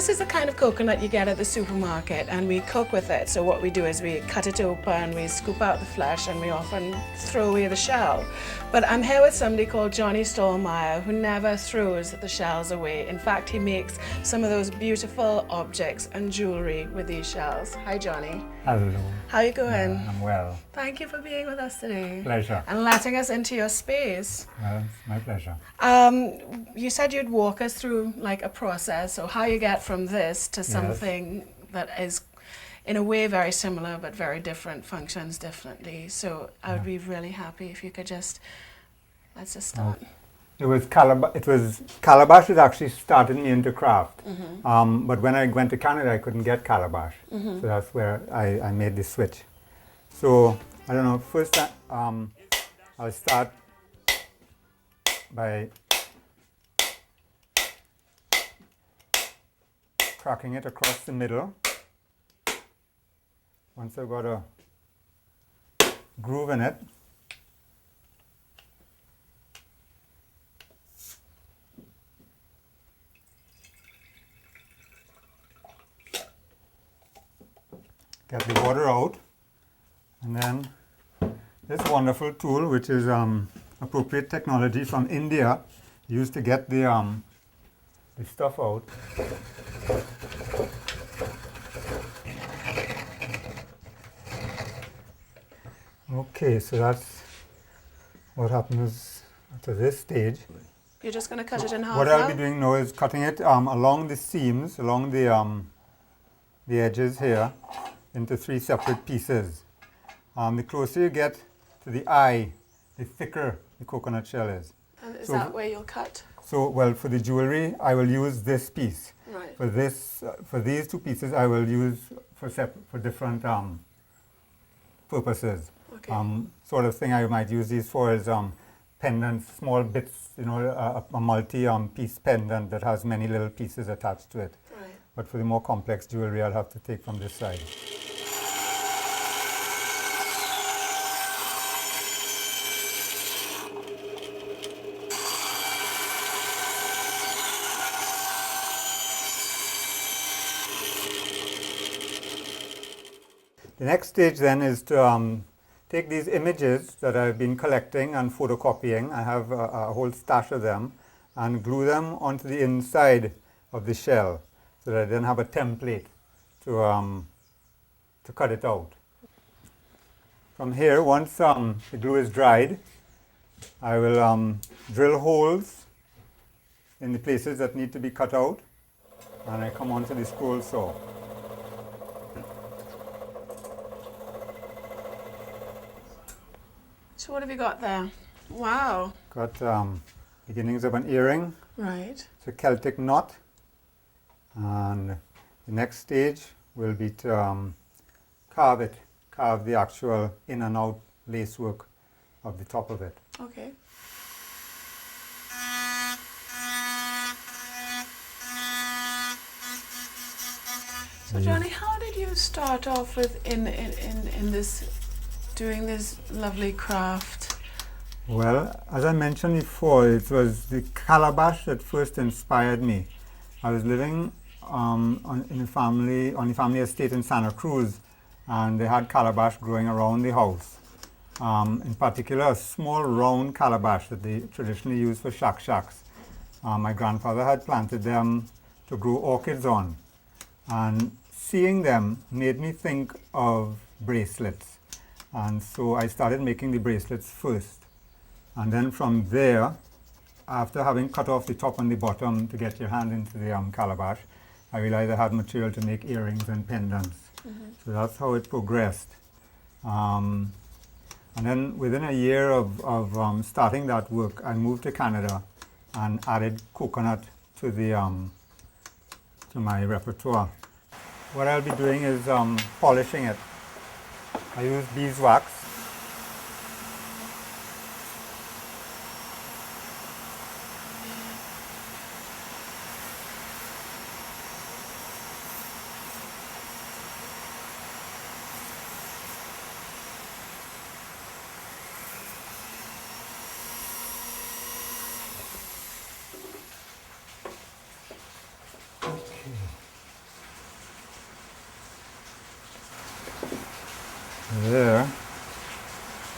this is the kind of coconut you get at the supermarket, and we cook with it. So what we do is we cut it open, we scoop out the flesh, and we often throw away the shell. But I'm here with somebody called John Stollmeyer, who never throws the shells away. In fact, he makes some of those beautiful objects and jewelry with these shells. Hi, Johnny. Hello. How are you going? I'm well. Thank you for being with us today. Pleasure. And letting us into your space. Well, it's my pleasure. You said you'd walk us through like a process, or how you get from this to something that is in a way very similar but very different, functions differently. So I would be really happy if you could let's just start. It was calabash that actually started me into craft. But when I went to Canada, I couldn't get calabash. So that's where I made the switch. So I don't know, first I'll start by cracking it across the middle. Once I've got a groove in it, get the water out, and then this wonderful tool, which is appropriate technology from India, used to get the stuff out. Okay, so that's what happens to this stage. You're just going to cut it in half. What I'll be doing now is cutting it along the seams, along the edges here, into 3 separate pieces. The closer you get to the eye, the thicker the coconut shell is. And is that where you'll cut? So, well, for the jewelry, I will use this piece. Right. For these 2 pieces, I will use for different purposes. Okay. Sort of thing I might use these for is pendants, small bits, you know, a multi-piece pendant that has many little pieces attached to it. Right. But for the more complex jewelry, I'll have to take from this side. The next stage then is to take these images that I've been collecting and photocopying. I have a whole stash of them, and glue them onto the inside of the shell so that I then have a template to cut it out. From here, once the glue is dried, I will drill holes in the places that need to be cut out, and I come onto the scroll saw. So what have you got there? Wow. Got beginnings of an earring. Right. It's a Celtic knot, and the next stage will be to carve the actual in and out lace work of the top of it. Okay. So Johnny, how did you start off with in this, doing this lovely craft? Well, as I mentioned before, it was the calabash that first inspired me. I was living on the family estate in Santa Cruz, and they had calabash growing around the house. In particular, a small round calabash that they traditionally use for shacks. My grandfather had planted them to grow orchids on, and seeing them made me think of bracelets. And so I started making the bracelets first. And then from there, after having cut off the top and the bottom to get your hand into the calabash, I realized I had material to make earrings and pendants. So that's how it progressed. And then within a year of starting that work, I moved to Canada and added coconut to to my repertoire. What I'll be doing is polishing it. I use beeswax.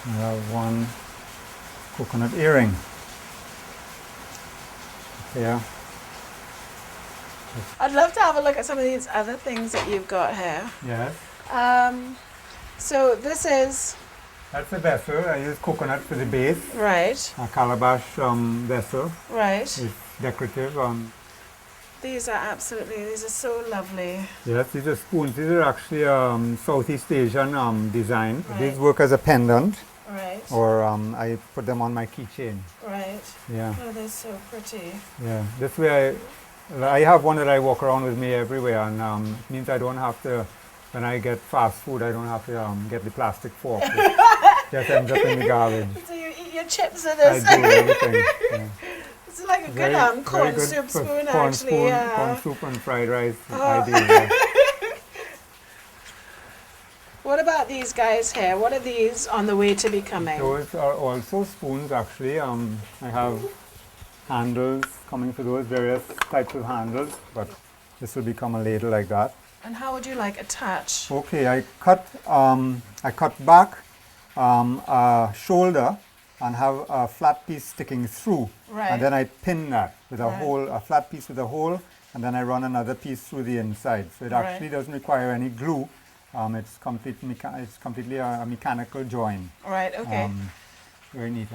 I have one coconut earring. Here. I'd love to have a look at some of these other things that you've got here. Yes. So this is That's a vessel. I use coconut for the base. right, A calabash vessel. right. It's decorative. These are so lovely. Yes, these are spoons. These are actually Southeast Asian design. Right. These work as a pendant, Right, or I put them on my keychain. right. Yeah, Oh, they're so pretty. yeah. This way, I have one that I walk around with me everywhere, and it means I don't have to. When I get fast food, I don't have to get the plastic fork. It just ends up in the garbage. So you eat your chips with I this. do everything. Yeah. It's like a good Very corn good soup for spoon, corn actually. spoon, Yeah. corn soup and fried rice. Oh. Ideal. Yeah. What about these guys here? What are these on the way to becoming? Those are also spoons, actually. I have handles coming for those, various types of handles, but this will become a ladle like that. And how would you like attach? Okay, I cut back a shoulder and have a flat piece sticking through, Right. and then I pin that with a Right. hole, a flat piece with a hole, and then I run another piece through the inside. So it actually doesn't require any glue. It's completely a mechanical join. Right, okay. Very neat.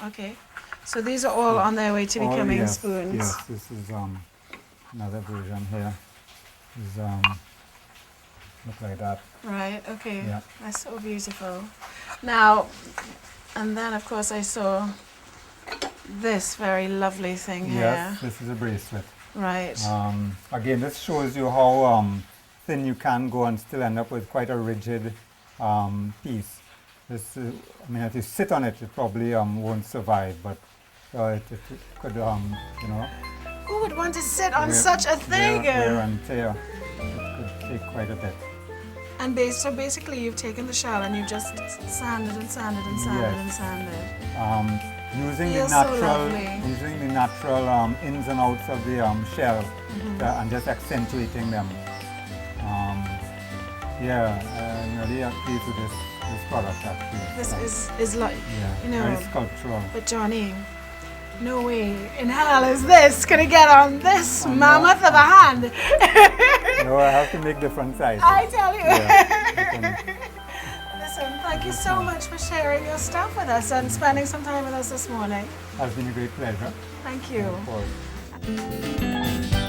Okay. So these are all on their way to all- becoming yes, spoons. Yes, this is another version here. Is look like that. Right, okay. Yeah. That's so beautiful. Now, and then of course I saw this very lovely thing here. Yes, this is a bracelet. Right. Again, this shows you how thin you can go and still end up with quite a rigid piece. This, I mean, if you sit on it, it probably won't survive, but it could, you know, Who would want to sit on wear- such a thing? wear and tear. It could take quite a bit. And so basically you've taken the shell and you've just sanded and sanded and sanded Yes. and sanded. Using Feels the so natural, lovely. ins and outs of the shell, and just accentuating them. Yeah, I'm really pleased with this product actually. This is like, Yeah, you know, very sculptural. but Johnny, no way in hell is this gonna get on this I know. mammoth of a hand. No, I have to make different sizes. I tell you. Yeah, Listen, thank you so much for sharing your stuff with us and spending some time with us this morning. has been a great pleasure. Thank you. Of course.